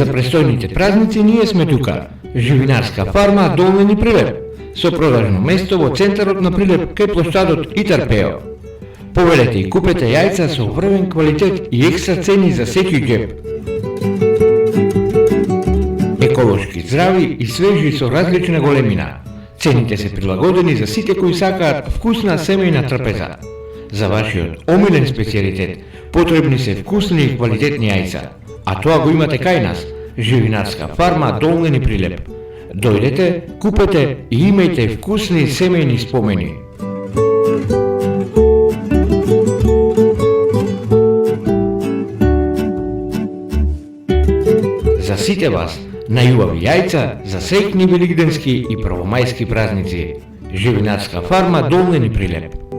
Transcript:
За престојните празници ние сме тука. Живинарска фарма Долнен и Прилеп, со продажно место во центарот на Прилеп кај плоштадот Итар-Пео. Повелете и купете јајца со врвен квалитет и екстра цени за секој џеб. Еколошки, здрави и свежи со различна големина. Цените се прилагодени за сите кои сакаат вкусна семејна трпеза. За вашиот омилен специјалитет потребни се вкусни и квалитетни јајца, а тоа го имате кај нас, Живинарска фарма Долнен и Прилеп. Дојдете, купете и имајте вкусни семејни спомени. За сите вас, најубави јајца за среќни великденски и првомајски празници. Живинарска фарма Долнен и Прилеп.